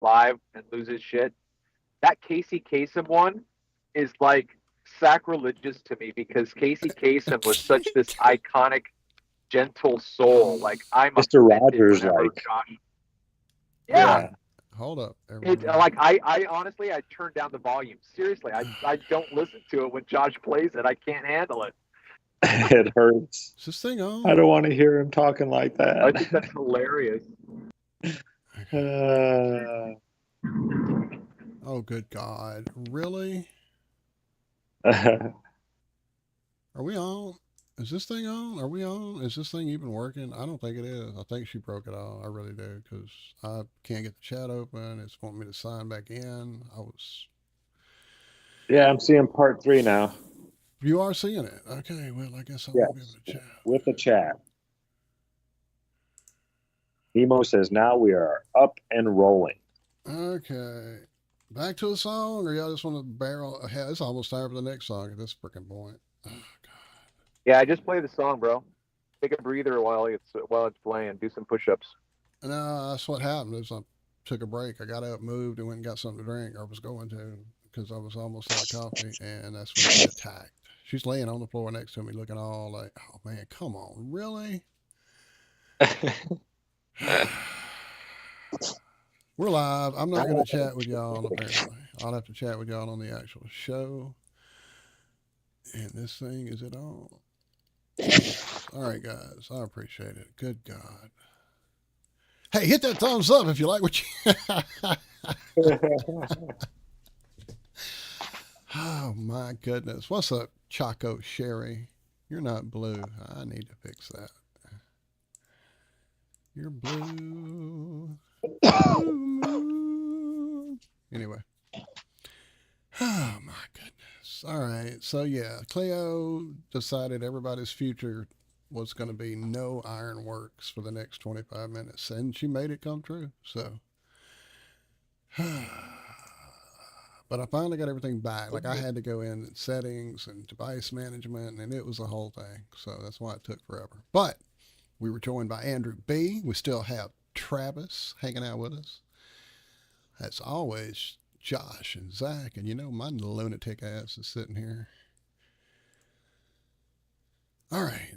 live and lose his shit. That Casey Kasem one is like sacrilegious to me because Casey Kasem was such this iconic, gentle soul. Like I'm Mr. offended Rogers, whenever like, Josh. Yeah, yeah. Wait, hold up, it everybody. like I honestly I turned down the volume. Seriously, I don't listen to it when Josh plays it. I can't handle it. It hurts. Is this thing I on? don't want to hear him talking like I think that. that's hilarious. uh, Oh, good God. Really? Are we on? Is this thing on? Are we on? Is this thing even working? I don't think it is. I think she broke it off. I really do because I can't get the chat open. It's wanting me to sign back in. I was. yeah, I'm seeing part three now. You are seeing it. Okay. Well, I guess I won't be able Yes, to chat. with the chat. Nemo says, now we are up and rolling. Okay. Back to the song, or y'all just want to barrel ahead? It's almost time for the next song at this freaking point. Oh, Yeah, I just play the song, bro. Take a breather while it's playing. Do some push-ups. no, that's what happened. Is I took a break. I got up, moved, and went and got something to drink. I was going to because I was almost out of coffee, and that's when she attacked. She's laying on the floor next to me, looking all like, "Oh man, come on, really?" We're live. I'm not going to chat with y'all. Apparently, I'll have to chat with y'all on the actual show. And this thing is it on? Yes. All right, guys. I appreciate it. Good God. Hey, hit that thumbs up if you like what you. Oh my goodness. What's up, Choco Sherry? You're not blue. I need to fix that. You're blue. Blue moon. Anyway. Oh my goodness. All right. So yeah, Cleo decided everybody's future was going to be no Ironworks for the next 25 minutes, and she made it come true. So but I finally got everything back. Like I had to go in settings and device management, and it was a whole thing. So that's why it took forever. But we were joined by Andrew B. We still have Travis hanging out with us. As always, Josh and Zach, and you know my lunatic ass is sitting here. All right.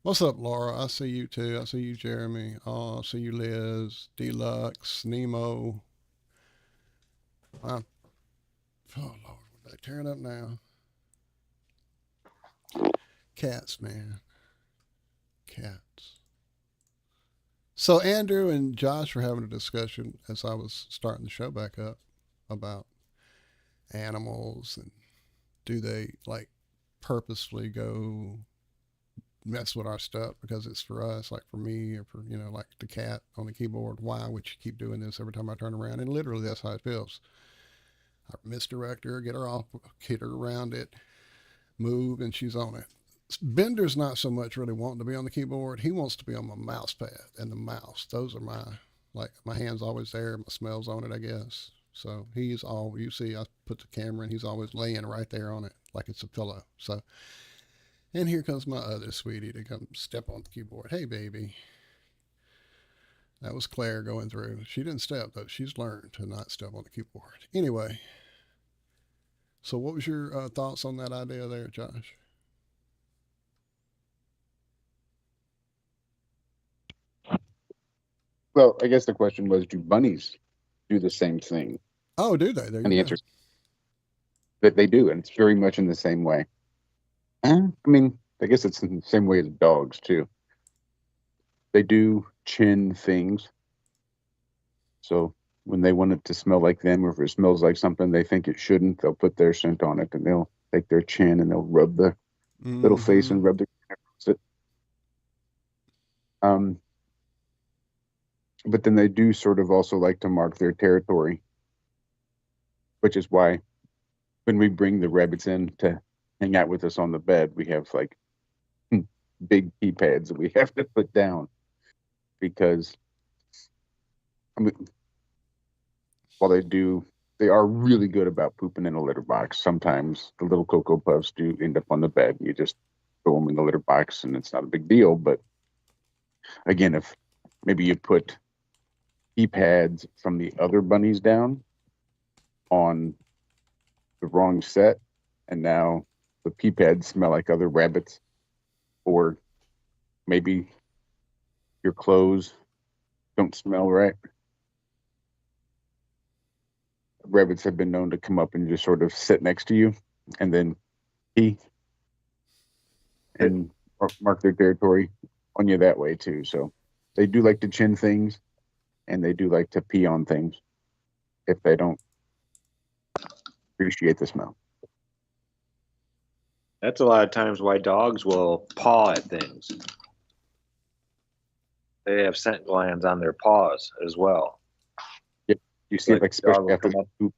What's up, Laura? I see you too. I see you, Jeremy. Oh, I see you, Liz, Deluxe, Nemo. I'm, oh, Lord, they're tearing up now. Cats, man. Cats. So, Andrew and Josh were having a discussion as I was starting the show back up about animals and do they like purposefully go mess with our stuff because it's for us, like for me or for, like the cat on the keyboard. Why would you keep doing this every time I turn around? And literally, that's how it feels. I misdirect her, get her off, get her around it, move, and she's on it. Bender's not so much really wanting to be on the keyboard. He wants to be on my mouse pad and the mouse. Those are my hand's always there. My smell's on it, I guess. So he's all, you see, I put the camera and he's always laying right there on it like it's a pillow. So, and here comes my other sweetie to come step on the keyboard. Hey, baby. That was Claire going through. She didn't step, though. She's learned to not step on the keyboard. Anyway, so what was your thoughts on that idea there, Josh? Well, I guess the question was, do bunnies do the same thing? Oh, do they? There And you the go. answer is that they do, and it's very much in the same way. I mean, I guess it's in the same way as dogs too. They do chin things. So when they want it to smell like them, or if it smells like something they think it shouldn't, they'll put their scent on it, and they'll take their chin and they'll rub the little face Mm-hmm. and rub it. Um, but then they do sort of also like to mark their territory, which is why when we bring the rabbits in to hang out with us on the bed, we have like big pee pads that we have to put down because I mean, while they are really good about pooping in a litter box. Sometimes the little Cocoa Puffs do end up on the bed. You just throw them in the litter box and it's not a big deal. But again, if maybe you put pee pads from the other bunnies down on the wrong set, and now the pee pads smell like other rabbits, or maybe your clothes don't smell right. Rabbits have been known to come up and just sort of sit next to you and then pee and mark their territory on you that way too. So they do like to chin things, and they do like to pee on things if they don't appreciate the smell. That's a lot of times why dogs will paw at things. They have scent glands on their paws as well. You see it like especially after come up. poop,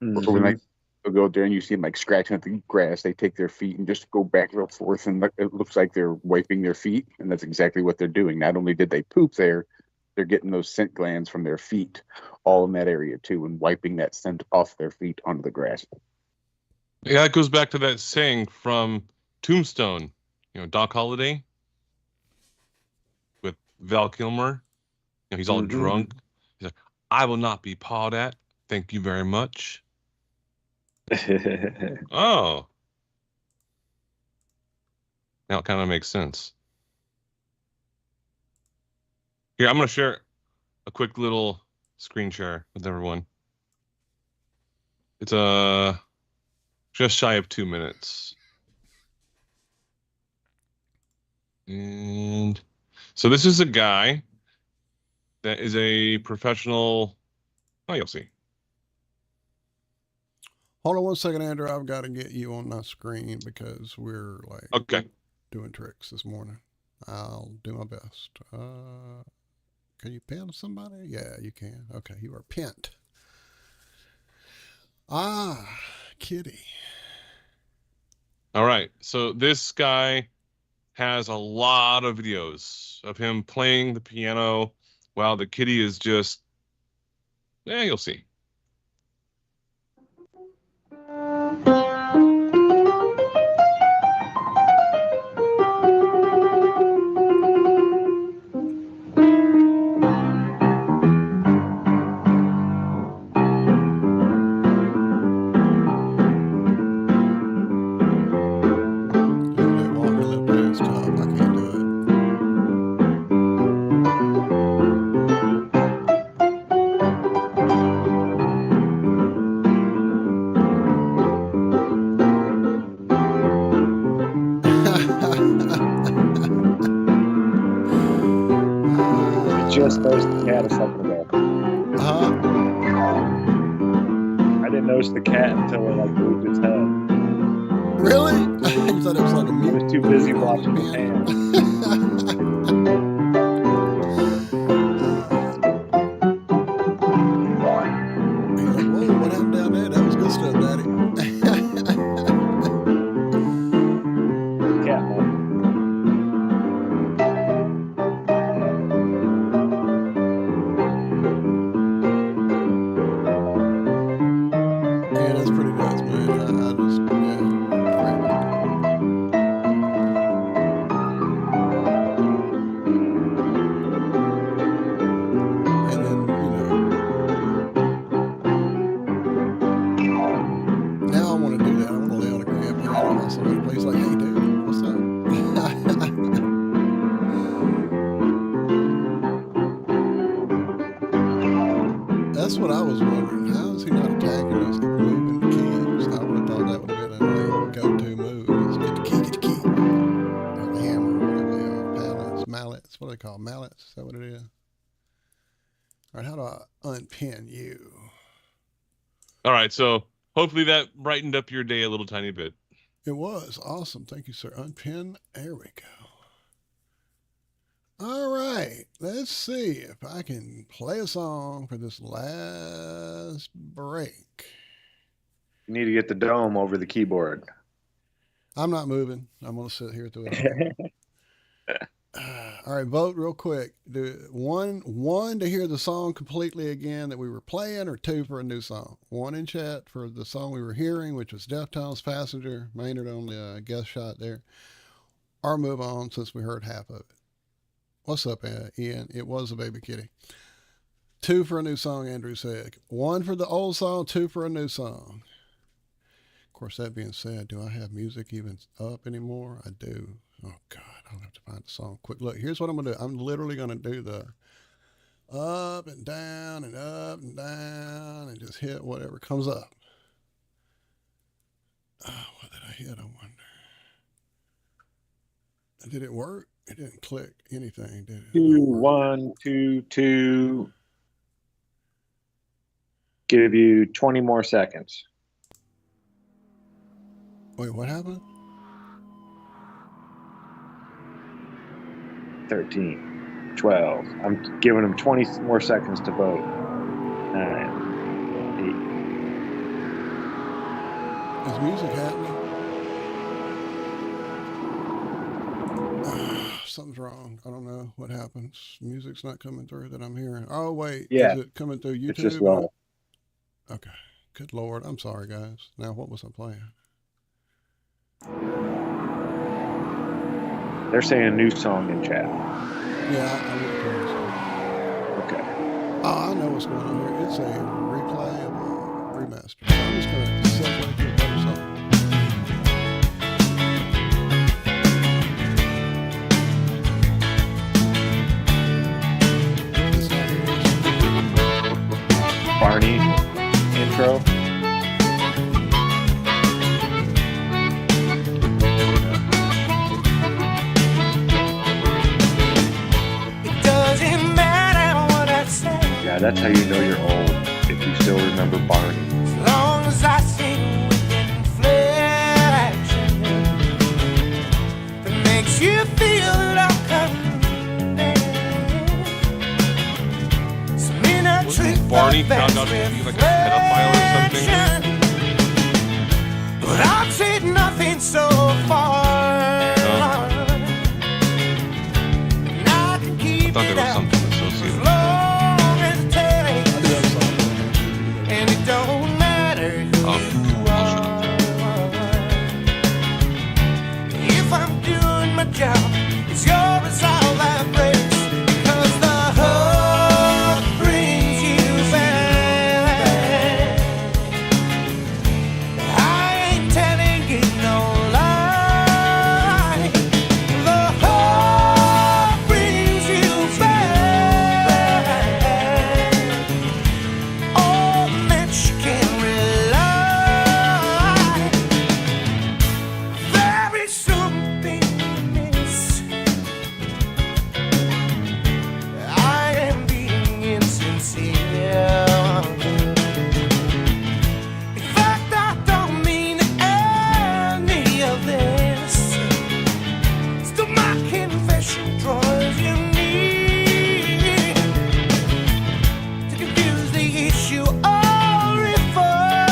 Mhm. or when like they'll go there and you see them like scratching at the grass. They take their feet and just go back real forth, and it looks like they're wiping their feet, and that's exactly what they're doing. Not only did they poop there, they're getting those scent glands from their feet all in that area too, and wiping that scent off their feet onto the grass. Yeah, it goes back to that saying from Tombstone, Doc Holliday with Val Kilmer. He's all Mhm. drunk. He's like, I will not be pawed at. Thank you very much. Oh. Now it kind of makes sense. Here, I'm going to share a quick little screen share with everyone. It's just shy of 2 minutes. And so this is a guy that is a professional. Oh, you'll see. Hold on one second, Andrew. I've got to get you on my screen because we're like Okay. doing tricks this morning. I'll do my best. Can you pin somebody? Yeah, you can. Okay, you are pinned. Ah, kitty. All right. So this guy has a lot of videos of him playing the piano while the kitty is just, you'll see. Walt really play his top. I can't do it. I just noticed the cat a second ago. I didn't notice the cat until it like moved its head. Really? You thought it was like a I mute? was too busy watching the hand. Whoa, what happened down there? That was good stuff, Daddy. Cat mom. Yeah, that's pretty nuts, man. I just, yeah, crazy. And then, now I want to do that. I want to lay on the ground behind him while somebody plays like, hey, dude, what's up? That's what I was wondering. How is he not attacking us, moving the keys? I would have thought that would have been a like, go-to move. Is get the key, get the key. Or the hammer, whatever they are. Pallets, mallets. What do they call mallets? Is that what it is? All right, how do I unpin you? All right. So hopefully that brightened up your day a little tiny bit. It was awesome. Thank you, sir. Unpin. There we go. All right. Let's see if I can play a song for this last break. You need to get the dome over the keyboard. I'm not moving. I'm going to sit here through it all. All right, vote real quick. Do one to hear the song completely again that we were playing, or two for a new song. One in chat for the song we were hearing, which was Deftones' Passenger, Maynard on the guest shot there. Or move on since we heard half of it. What's up, Ian? It was a baby kitty. 2 for a new song, Andrew said. 1 for the old song, 2 for a new song. Of course, that being said, do I have music even up anymore? I do. Oh, God, I'll have to find the song. Quick look. Here's what I'm going to do. I'm literally going to do the up and down and just hit whatever comes up. Oh, what did I hit? I wonder. Did it work? It didn't click anything, did it? 2, 1, 2, 2. Give you 20 more seconds. Wait, what happened? 13, 12. I'm giving them 20 more seconds to vote. 9, Is music happening? Something's wrong. I don't know what happens. Music's not coming through that I'm hearing. Oh, wait. Yeah. Is it coming through YouTube? It's just low. Okay. Good Lord. I'm sorry, guys. Now, what was I playing? They're saying a new song in chat. Yeah, I wouldn't play this one. Okay. Oh, I know what's going on here. It's a replay of a remaster. So I'm just going to segue to a better song. Barney intro. It doesn't matter what I say, Yeah, that's how you know you're old, if you still remember Barney. as long as I sing with inflection that makes you feel like I'm some inner trick Barney found out to be like a pedophile or something. but I've said nothing so far. And I can keep I thought there it was out something as associated. long as it takes. I do have a song. And it don't matter who Oh, you are. If I'm doing my job, it's your resolve that breaks. Because the hug brings you back. I ain't telling you no lie. The hug brings you back. On that you can rely. There is something amiss. I am being insincere. In fact, I don't mean any of this. Still, my confession draws you near to confuse the issue or refer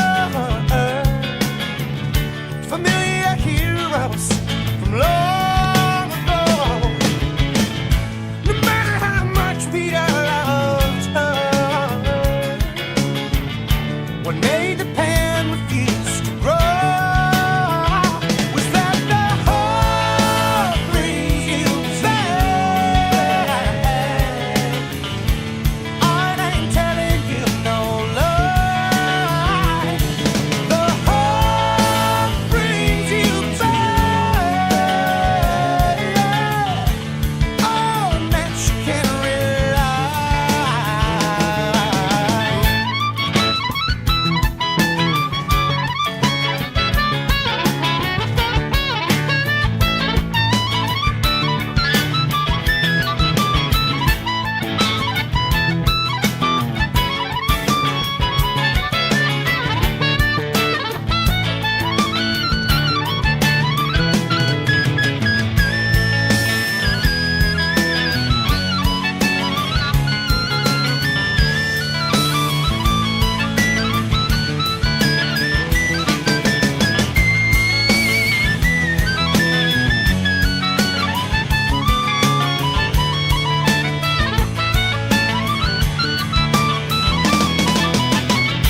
familiar heroes from long ago. No matter how much Peter loved her, what made the pan refuse to grow was that the heart brings you back. I ain't telling you no lie. The heart brings you back. On that you can rely.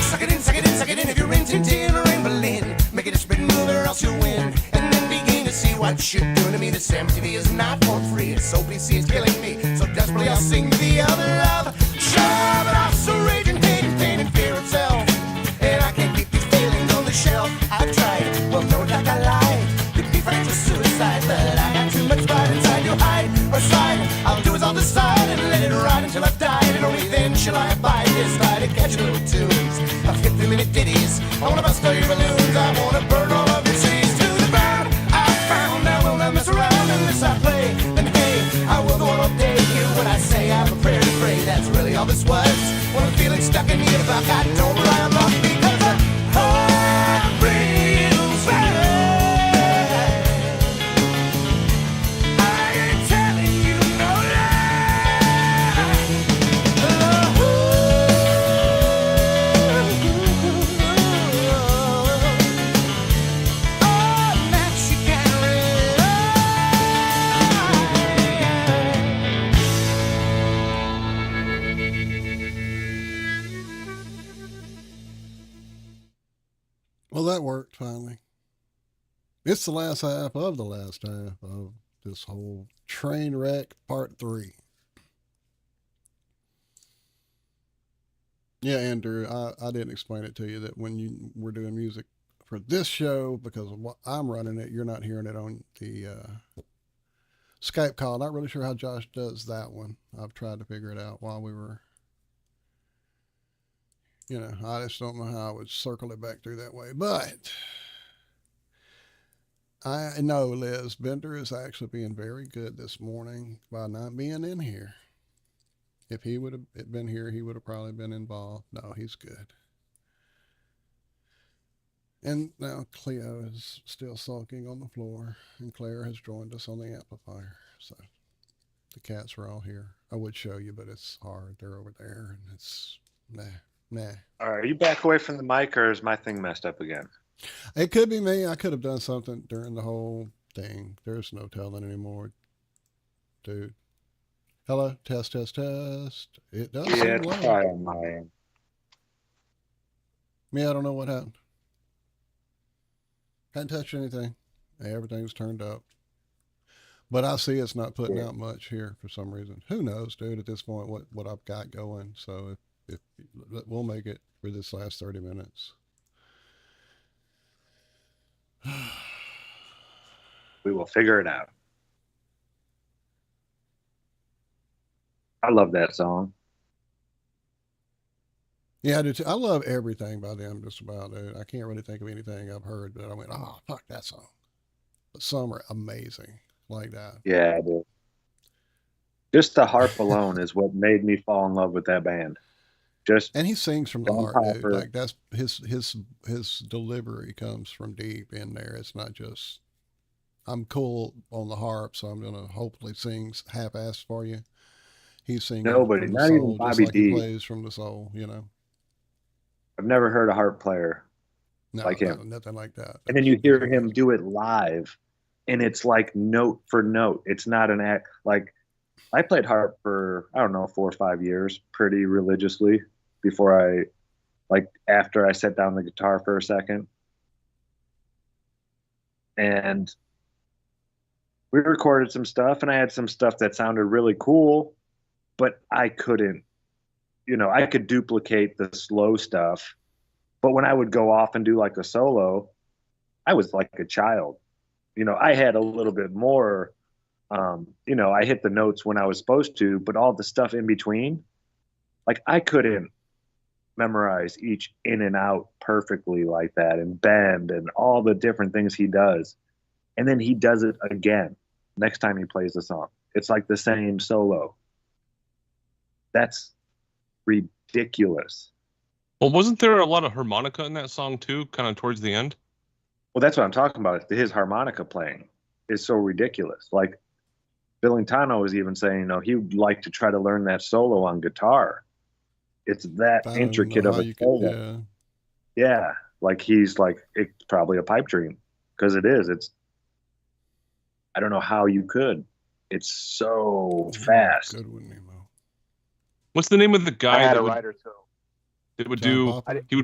Suck it in, suck it in, suck it in. If you're in Tintin or in Berlin, make it a spin move or else you'll win. And then begin to see what you're doing to me. This MTV is not for free. It's so PC, it's killing me. So desperately I'll sing the other love. Sure, but I'm so raging, hating, pain, and fear itself. And I can't keep these feelings on the shelf. I've tried, well, no doubt I lied. Could be friends with suicide, but I got too much pride inside to hide or slide. I'll do as I'll decide and let it ride until I've died. And only then shall I abide this ride and catch little tunes of 50-minute ditties. I wanna bust all your balloons, I wanna burn all of your trees to the ground. I found I will not mess around unless I play. Then hey, I will go on all day. Hear what I say, I have a prayer to pray. That's really all this was. When I'm feeling stuck in the universe, I don't rely on luck because the heart brings right. I ain't telling you no lie. Oh, now she can rely. Well, that worked finally. It's the last half of the last half of this whole train wreck part 3. Yeah, Andrew, I didn't explain it to you that when you were doing music for this show, because of what I'm running it, you're not hearing it on the Skype call. Not really sure how Josh does that one. I've tried to figure it out while we were, I just don't know how I would circle it back through that way. But I know Liz Bender is actually being very good this morning by not being in here. If he would have been here, he would have probably been involved. No, he's good. And now Cleo is still sulking on the floor, and Claire has joined us on the amplifier. So the cats are all here. I would show you, but it's hard. They're over there, and it's nah. All right, are you back away from the mic, or is my thing messed up again? It could be me. I could have done something during the whole thing. There's no telling anymore, dude. Hello, test. It does Yeah, seem it's low. probably on my end. Me, I don't know what happened. Hadn't touched anything. Everything's turned up. But I see it's not putting out much here for some reason. Who knows, dude, at this point, what I've got going. So if we'll make it for this last 30 minutes. We will figure it out. I love that song. Yeah, I do too. I love everything by them, just about, dude. I can't really think of anything I've heard that I went, oh, fuck that song. But some are amazing like that. Yeah, I do. Just the harp alone is what made me fall in love with that band. And he sings from the John heart, dude. Piper. Like that's his delivery comes from deep in there. It's not just I'm cool on the harp, so I'm gonna hopefully sing half-assed for you. He's singing Nobody, from the not soul, even just Bobby like he D. plays from the soul. I've never heard a harp player No, like him. nothing like that. And then you hear him do it live, and it's like note for note. It's not an act. Like, I played harp for, I don't know, 4 or 5 years pretty religiously before after I set down the guitar for a second. And we recorded some stuff, and I had some stuff that sounded really cool, but I couldn't, I could duplicate the slow stuff. But when I would go off and do like a solo, I was like a child. I had a little bit more, I hit the notes when I was supposed to, but all the stuff in between, like I couldn't memorize each in and out perfectly like that, and bend and all the different things he does. And then he does it again next time he plays the song. It's like the same solo. That's ridiculous. Well, wasn't there a lot of harmonica in that song too, kind of towards the end? Well, that's what I'm talking about. His harmonica playing is so ridiculous. Like Billingtano was even saying, he would like to try to learn that solo on guitar. It's that intricate of a solo. Yeah, like he's like, it's probably a pipe dream, because it is. I don't know how you could. It's so fast. Good one, Nemo. What's the name of the guy I had that a would, writer too. that would John do? Popper? He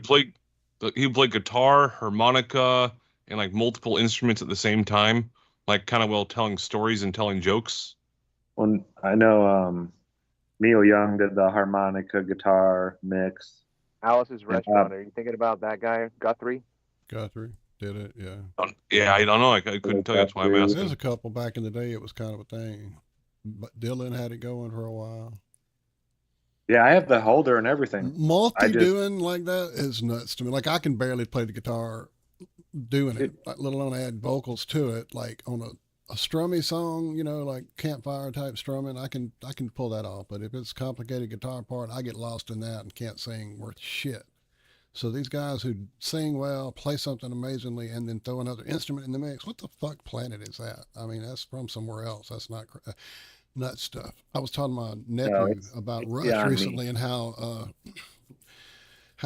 would play guitar, harmonica, and like multiple instruments at the same time, like kind of while telling stories and telling jokes. Well, I know Neil Young did the harmonica guitar mix. Alice's And, Restaurant. Are you thinking about that guy, Guthrie? Guthrie did it, yeah. Yeah, I don't know. I couldn't tell you. That's why I'm There's There's asking. a couple back in the day. It was kind of a thing, but Dylan had it going for a while. Yeah, I have the holder and everything. Multi just- doing like that is nuts to me. Like I can barely play the guitar doing it, like, let alone add vocals to it. Like on a strummy song, you know, like campfire type strumming, I can pull that off. But if it's a complicated guitar part, I get lost in that and can't sing worth shit. So these guys who sing well, play something amazingly, and then throw another instrument in the mix, what the fuck planet is that? I mean, that's from somewhere else. That's not nut stuff. I was talking to my nephew about it's Rush beyond me. recently and how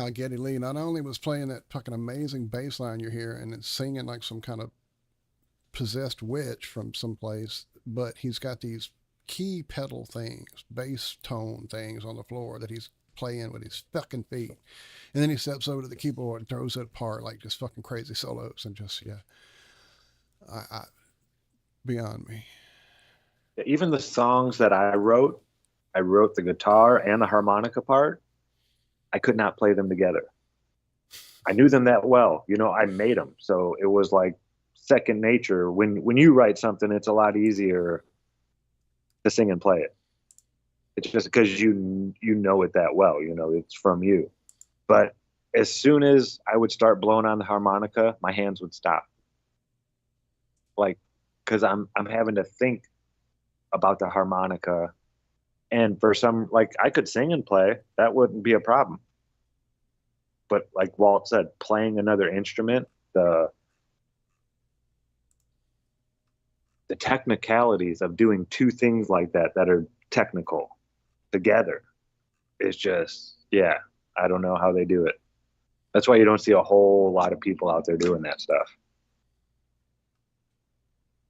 Geddy Lee not only was playing that fucking amazing bass line you hear and it's singing like some kind of possessed witch from someplace, but he's got these key pedal things, bass tone things on the floor that he's playing with his fucking feet. And then he steps over to the keyboard and throws it apart like just fucking crazy solos and just, yeah. I beyond me. Even the songs that I wrote the guitar and the harmonica part. I could not play them together. I knew them that well. You know, I made them. So it was like second nature. When you write something, it's a lot easier to sing and play it. It's just because you know it that well. You know, it's from you. But as soon as I would start blowing on the harmonica, my hands would stop. Like, because I'm having to think about the harmonica. And for some, like, I could sing and play. That wouldn't be a problem. But like Walt said, playing another instrument, the technicalities of doing two things like that are technical together is just, yeah, I don't know how they do it. That's why you don't see a whole lot of people out there doing that stuff.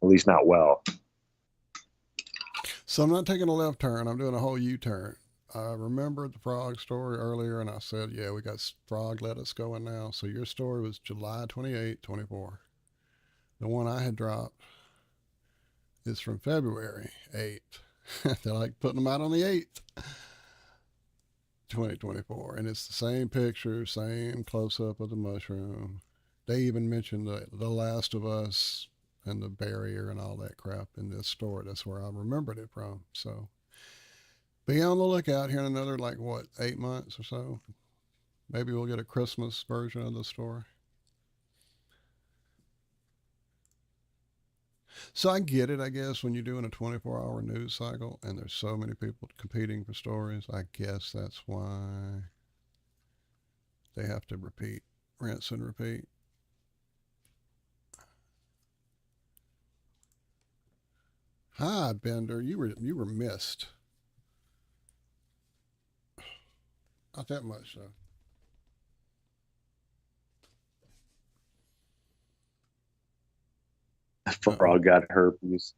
At least not well. So I'm not taking a left turn. I'm doing a whole U-turn. I remembered the frog story earlier, and I said, yeah, we got frog lettuce going now. So your story was July 28, 24. The one I had dropped is from February 8th. They're like putting them out on the 8th, 2024. And it's the same picture, same close-up of the mushroom. They even mentioned the Last of Us and the barrier and all that crap in this story. That's where I remembered it from. So be on the lookout here in another, 8 months or so. Maybe we'll get a Christmas version of the story. So I get it, I guess, when you're doing a 24-hour news cycle and there's so many people competing for stories, I guess that's why they have to rinse and repeat. Hi, Bender. You were missed. Not that much, though. Frog got herpes.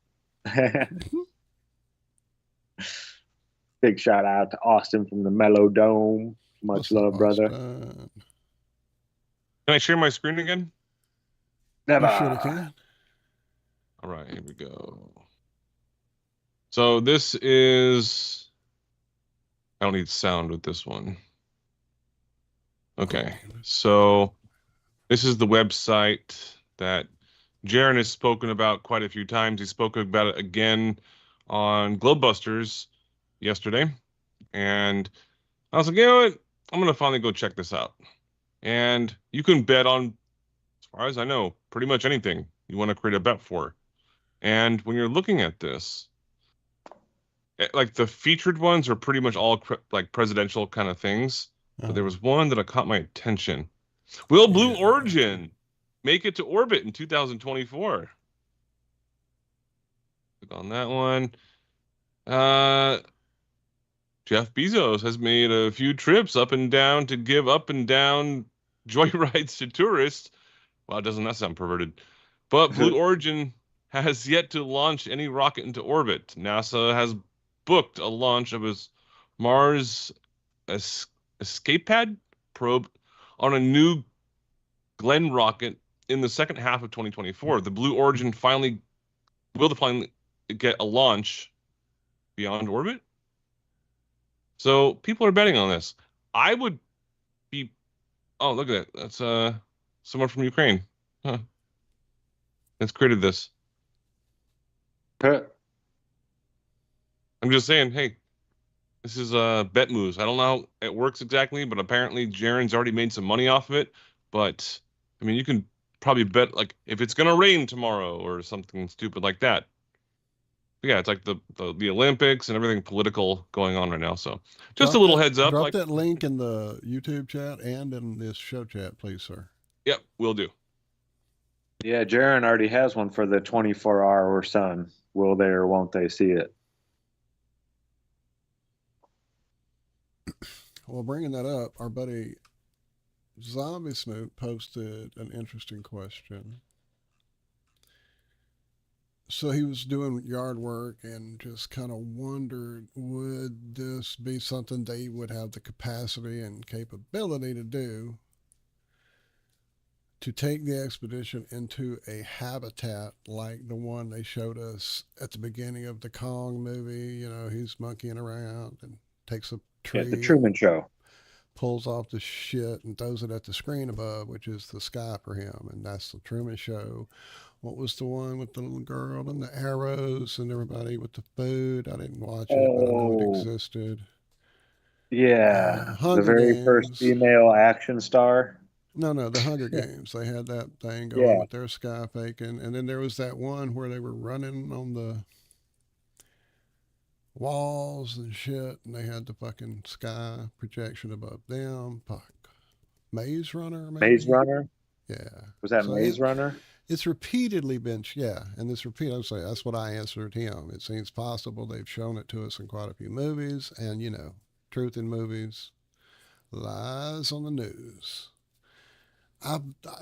Big shout out to Austin from the Mellow Dome. Much What's up, love, brother. Austin? Can I share my screen again? Never. You sure can. All right, here we go. So this is, I don't need sound with this one. Okay, so this is the website that Jaron has spoken about quite a few times. He spoke about it again on Globebusters yesterday. And I was like, you know what? I'm going to finally go check this out. And you can bet on, as far as I know, pretty much anything you want to create a bet for. And when you're looking at this, like the featured ones are pretty much all like presidential kind of things. But there was one that caught my attention. Will Blue Origin make it to orbit in 2024? Click on that one. Jeff Bezos has made a few trips up and down to give up and down joyrides to tourists. Wow, doesn't that sound perverted? But Blue Origin has yet to launch any rocket into orbit. NASA has booked a launch of his Mars escape pad probe on a new Glenn rocket in the second half of 2024. The Blue Origin will finally get a launch beyond orbit. So people are betting on this. I would be. Oh, look at that. That's someone from Ukraine. Huh. That's created this. Huh. I'm just saying, hey, this is bet moves. I don't know how it works exactly, but apparently Jaren's already made some money off of it. But I mean, you can probably bet like if it's gonna rain tomorrow or something stupid like that. But yeah, it's like the Olympics and everything political going on right now. So just a little heads up. Drop Like, that link in the YouTube chat and in this show chat, please, sir. yep, we'll do. Yeah, Jaren already has one for the 24-hour sun. Will they or won't they see it? Well, bringing that up, our buddy Zombie Snoop posted an interesting question. So he was doing yard work and just kind of wondered, would this be something they would have the capacity and capability to do, to take the expedition into a habitat like the one they showed us at the beginning of the Kong movie? You know, he's monkeying around and takes a tree, Yeah, the Truman Show. pulls off the shit and throws it at the screen above, which is the sky for him, and that's the Truman Show. What was the one with the little girl and the arrows and everybody with the food? I didn't watch it, but I know it Oh, existed. yeah. The Hunger very first Games. female action star. No, the Hunger Games. They had that thing going Yeah. with their sky faking, and then there was that one where they were running on the walls and shit, and they had the fucking sky projection above them. Fuck. Maze Runner, maybe? Maze Runner. Yeah. Was that So Maze Runner? it's repeatedly been, yeah, and this repeat, I would say that's what I answered him. It seems possible. They've shown it to us in quite a few movies, and you know, truth in movies, lies on the news.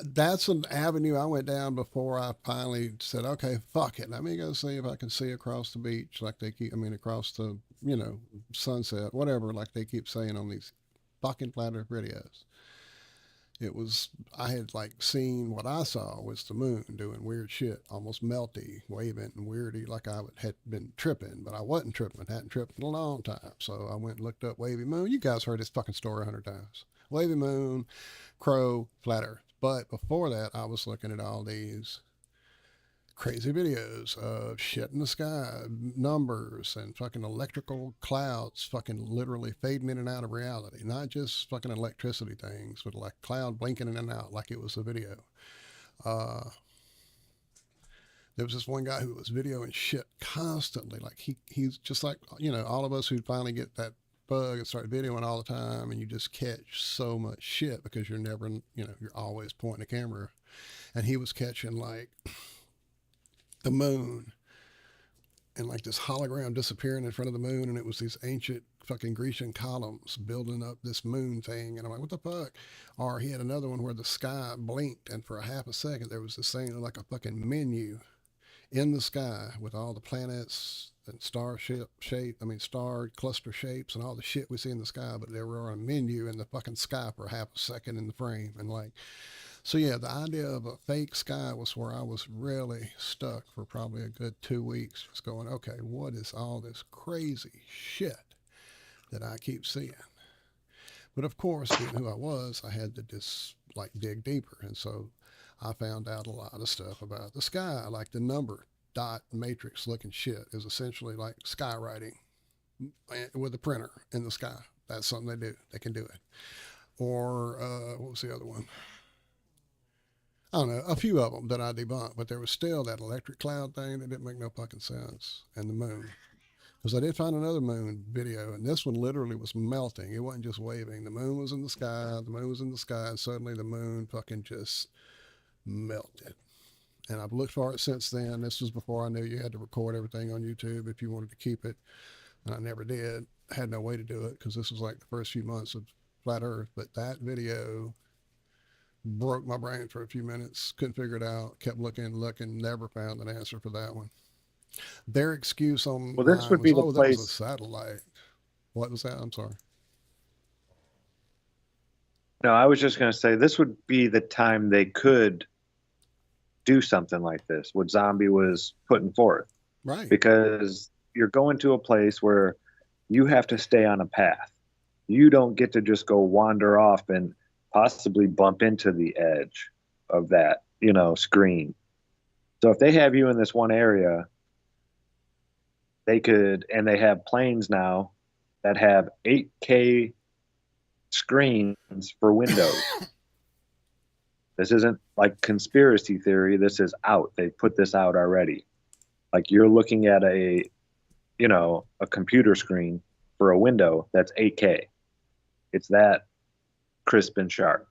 That's an avenue I went down before I finally said, okay, fuck it. Let me go see if I can see across the beach like they keep, I mean, across the, you know, sunset, whatever, like they keep saying on these fucking flat earth videos. It was, I had like seen what I saw was the moon doing weird shit, almost melty, waving and weirdy, like I had been tripping, but I wasn't tripping, hadn't tripped in a long time. So I went and looked up wavy moon. You guys heard this fucking story 100 times. Wavy moon, crow, flat earth. But before that, I was looking at all these crazy videos of shit in the sky, numbers, and fucking electrical clouds fucking literally fading in and out of reality. Not just fucking electricity things, but like cloud blinking in and out like it was a video. Uh, there was this one guy who was videoing shit constantly. Like he's just like, you know, all of us who finally get that bug and start videoing all the time, and you just catch so much shit because you're never, you know, you're always pointing a camera. And he was catching like the moon and like this hologram disappearing in front of the moon, and it was these ancient fucking Grecian columns building up this moon thing, and I'm like, what the fuck? Or he had another one where the sky blinked, and for a half a second there was this thing like a fucking menu in the sky with all the planets and star cluster shapes and all the shit we see in the sky, but they were on a menu in the fucking sky for half a second in the frame. And like, so yeah, the idea of a fake sky was where I was really stuck for probably a good 2 weeks, just going, okay, what is all this crazy shit that I keep seeing? But of course, being who I was, I had to just like dig deeper. And so I found out a lot of stuff about the sky, like the number dot matrix looking shit is essentially like skywriting with a printer in the sky. That's something they do. They can do it. Or what was the other one? I don't know, a few of them that I debunked, but there was still that electric cloud thing that didn't make no fucking sense, and the moon. Because I did find another moon video, and this one literally was melting. It wasn't just waving. The moon was in the sky, and suddenly the moon fucking just melted. And I've looked for it since then. This was before I knew you had to record everything on YouTube if you wanted to keep it, and I never did. I had no way to do it because this was like the first few months of Flat Earth, but that video broke my brain for a few minutes, couldn't figure it out, kept looking, never found an answer for that one. Their excuse on this would be the that place. was a satellite. What was that? I'm sorry. No, I was just going to say this would be the time they could do something like this, what Zombie was putting forth. Right. Because you're going to a place where You have to stay on a path. You don't get to just go wander off and possibly bump into the edge of that, screen. So if they have you in this one area, they could, and they have planes now that have 8K screens for Windows. This isn't like conspiracy theory. This is out. They put this out already. Like you're looking at a computer screen for a window that's 8K. It's that crisp and sharp.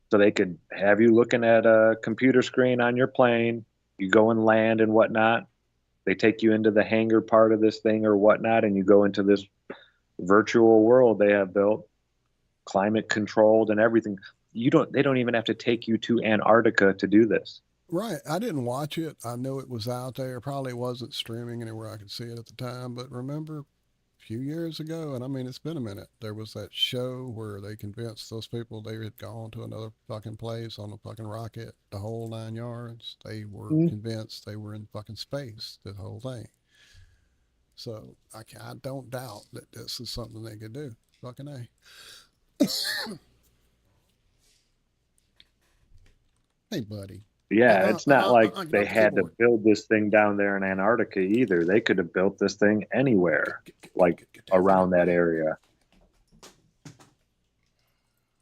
So they could have you looking at a computer screen on your plane. You go and land and whatnot. They take you into the hangar part of this thing or whatnot, and you go into this virtual world they have built, climate controlled and everything. They don't even have to take you to Antarctica to do this. Right. I didn't watch it. I know it was out there. Probably wasn't streaming anywhere I could see it at the time. But remember a few years ago, and I mean, it's been a minute, there was that show where they convinced those people they had gone to another fucking place on a fucking rocket, the whole 9 yards. They were convinced they were in fucking space, the whole thing. So I don't doubt that this is something they could do. Fucking A. Hey, buddy. Yeah, it's not like they had to build this thing down there in Antarctica either. They could have built this thing anywhere, like around that area.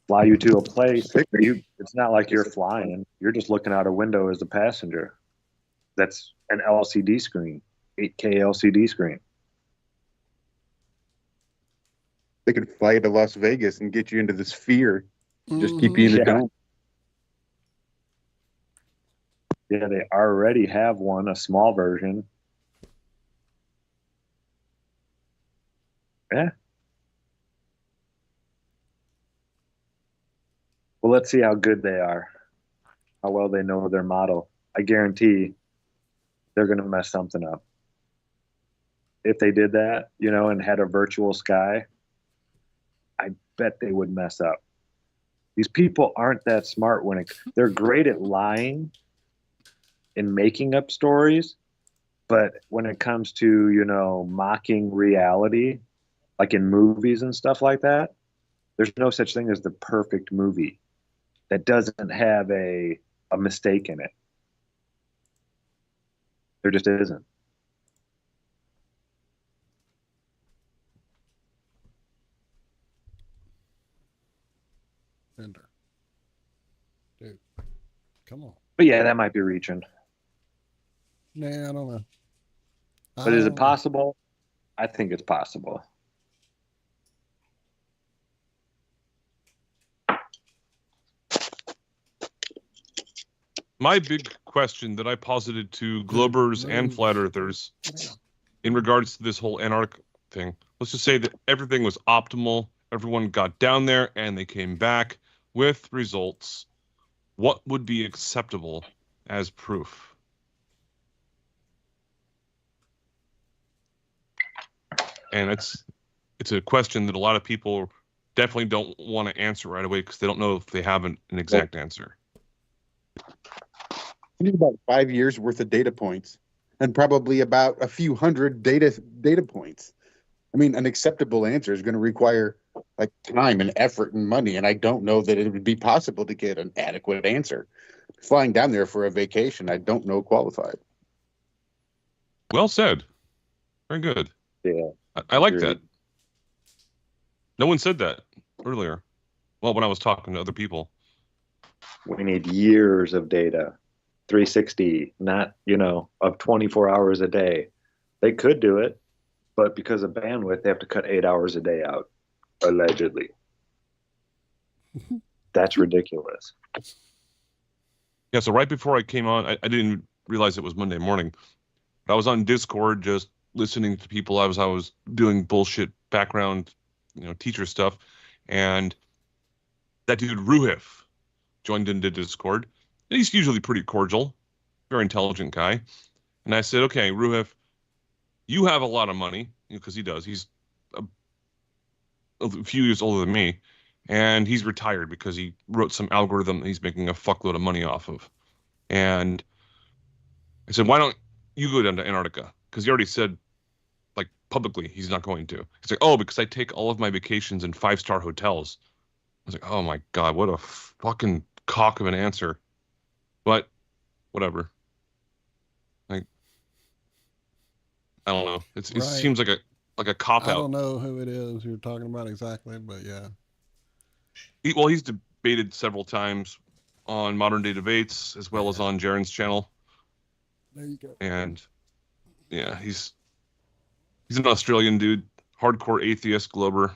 Fly you to a place. It's not like you're flying. You're just looking out a window as a passenger. That's an LCD screen, 8K LCD screen. They could fly you to Las Vegas and get you into the sphere. Just keep you in the dome. Yeah, they already have one, a small version. Yeah. Well, let's see how good they are, how well they know their model. I guarantee they're going to mess something up. If they did that, and had a virtual sky, I bet they would mess up. These people aren't that smart they're great at lying and making up stories, but when it comes to, mocking reality, like in movies and stuff like that, there's no such thing as the perfect movie that doesn't have a mistake in it. There just isn't. Bender. Dude, come on. But yeah, that might be reaching. Nah, I don't know. But is it possible? I think it's possible. My big question that I posited to Globers and Flat Earthers in regards to this whole Antarctic thing, let's just say that everything was optimal. Everyone got down there and they came back with results. What would be acceptable as proof? And it's a question that a lot of people definitely don't want to answer right away because they don't know if they have an exact answer. We need about 5 years worth of data points and probably about a few hundred data points. I mean, an acceptable answer is going to require like time and effort and money, and I don't know that it would be possible to get an adequate answer. Flying down there for a vacation, I don't know qualified. Well said. Very good. Yeah. I like that. No one said that earlier. Well, when I was talking to other people. We need years of data, 360, not, of 24 hours a day. They could do it, but because of bandwidth, they have to cut 8 hours a day out, allegedly. That's ridiculous. Yeah, so right before I came on, I didn't realize it was Monday morning. I was on Discord just listening to people. I was doing bullshit background, teacher stuff, and that dude Ruhif joined into Discord. And he's usually pretty cordial, very intelligent guy. And I said, okay, Ruhif, you have a lot of money, because he does. He's a few years older than me, and he's retired because he wrote some algorithm that he's making a fuckload of money off of. And I said, why don't you go down to Antarctica? Because he already said, like publicly he's not going to. He's like, oh, because I take all of my vacations in 5-star hotels. I was like, oh my God, what a fucking cock of an answer. But whatever. Like, I don't know. It Right. seems like a cop I out. don't know who it is you're talking about exactly, but yeah. He's debated several times on Modern Day Debates as well as on Jaren's channel. There you go. And yeah, he's an Australian dude, hardcore atheist glober.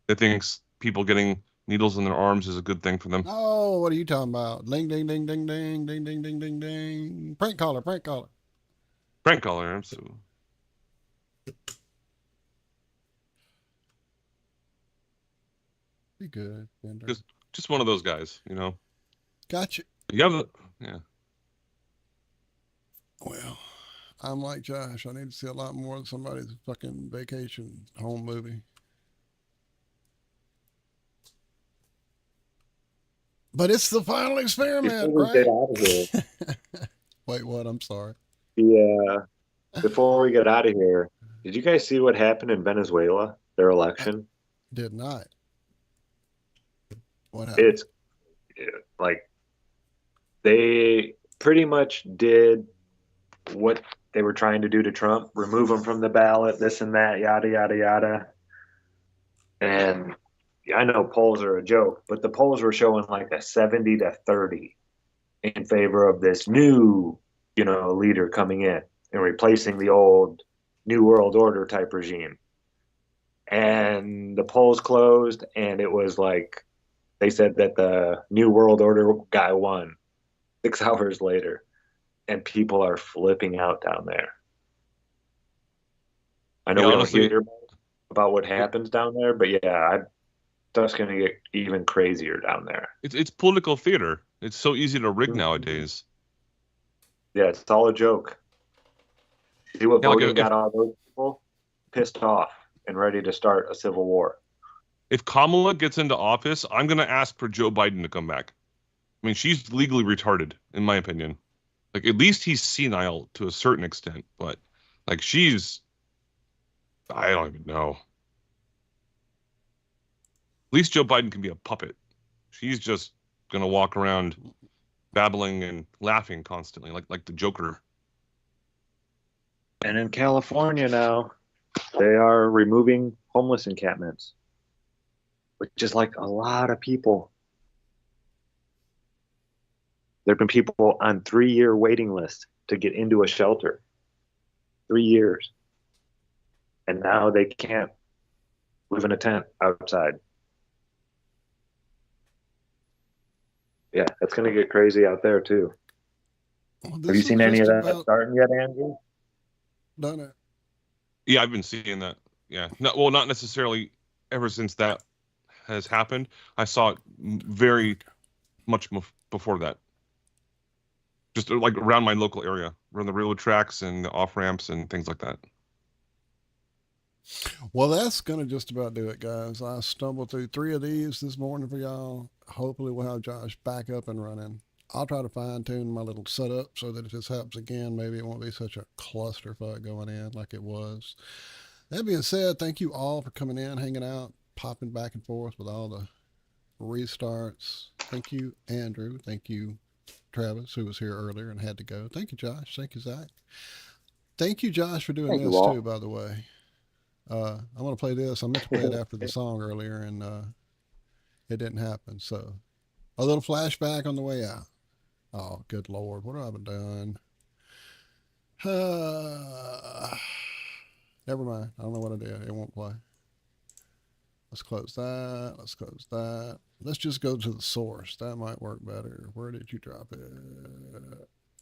That thinks people getting needles in their arms is a good thing for them. Oh, what are you talking about? Ding, ding, ding, ding, ding, ding, ding, ding, ding, ding. Prank caller, prank caller. Prank caller, absolutely. Be good, Bender. Just one of those guys, you know. Gotcha. Yeah. Well, I'm like Josh. I need to see a lot more of somebody's fucking vacation home movie. But it's the final experiment, Before we right? get out of here, Wait, what? I'm sorry. before we get out of here, did you guys see what happened in Venezuela? Their election? Did not. What happened? It's like they pretty much did what they were trying to do to Trump, remove him from the ballot, this and that, yada, yada, yada. And I know polls are a joke, but the polls were showing like a 70-30 in favor of this new, leader coming in and replacing the old New World Order type regime. And the polls closed, and it was like they said that the New World Order guy won 6 hours later, and people are flipping out down there. I know Yeah, we honestly, don't hear about what happens down there, but yeah, that's going to get even crazier down there. it's political theater. It's so easy to rig nowadays. Yeah, it's all a joke. See what Yeah, like voting got all those people pissed off and ready to start a civil war. If Kamala gets into office, I'm going to ask for Joe Biden to come back. I mean, she's legally retarded, in my opinion. Like, at least he's senile to a certain extent, but like I don't even know. At least Joe Biden can be a puppet. She's just going to walk around babbling and laughing constantly, like the Joker. And in California now, they are removing homeless encampments, which is like a lot of people. There have been people on 3-year waiting lists to get into a shelter. 3 years. And now they can't live in a tent outside. Yeah, that's going to get crazy out there too. Well, Have you seen any of that starting yet, Andrew? Done it. Yeah, I've been seeing that. Yeah. Not necessarily ever since that has happened. I saw it very much before that. Just like around my local area, around the railroad tracks and the off ramps and things like that. Well, that's going to just about do it, guys. I stumbled through 3 of these this morning for y'all. Hopefully we'll have Josh back up and running. I'll try to fine tune my little setup so that if this happens again, maybe it won't be such a clusterfuck going in like it was. That being said, thank you all for coming in, hanging out, popping back and forth with all the restarts. Thank you, Andrew. Thank you, Travis, who was here earlier and had to go. Thank you, Josh. Thank you, Zach. Thank you, Josh, for doing Thank you, this Walt. too, by the way. I want to play this. I meant to play it after the song earlier, and it didn't happen. So a little flashback on the way out. Oh, good Lord. What have I done? Never mind. I don't know what I did. It won't play. Let's close that. Let's close that. Let's just go to the source. That might work better. Where did you drop it?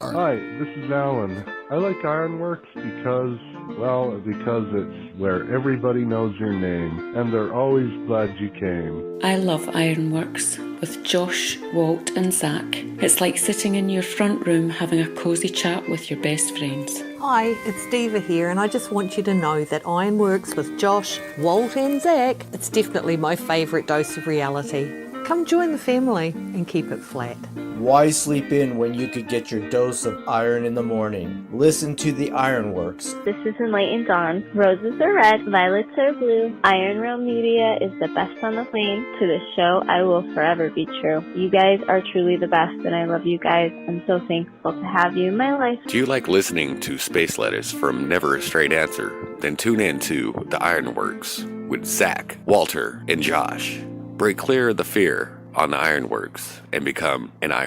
All right. Hi, this is Alan. I like Ironworx because it's where everybody knows your name, and they're always glad you came. I love Ironworx with Josh, Walt and Zach. It's like sitting in your front room having a cosy chat with your best friends. Hi, it's Diva here, and I just want you to know that Ironworx with Josh, Walt and Zach, it's definitely my favourite dose of reality. Come join the family and keep it flat. Why sleep in when you could get your dose of iron in the morning? Listen to the Ironworx. This is Enlightened Dawn. Roses are red, violets are blue. Iron Realm Media is the best on the plane. To this show, I will forever be true. You guys are truly the best, and I love you guys. I'm so thankful to have you in my life. Do you like listening to space letters from Never a Straight Answer? Then tune in to The Ironworx with Zach, Walter, and Josh. Break clear of the fear on the Ironworx and become an Iron.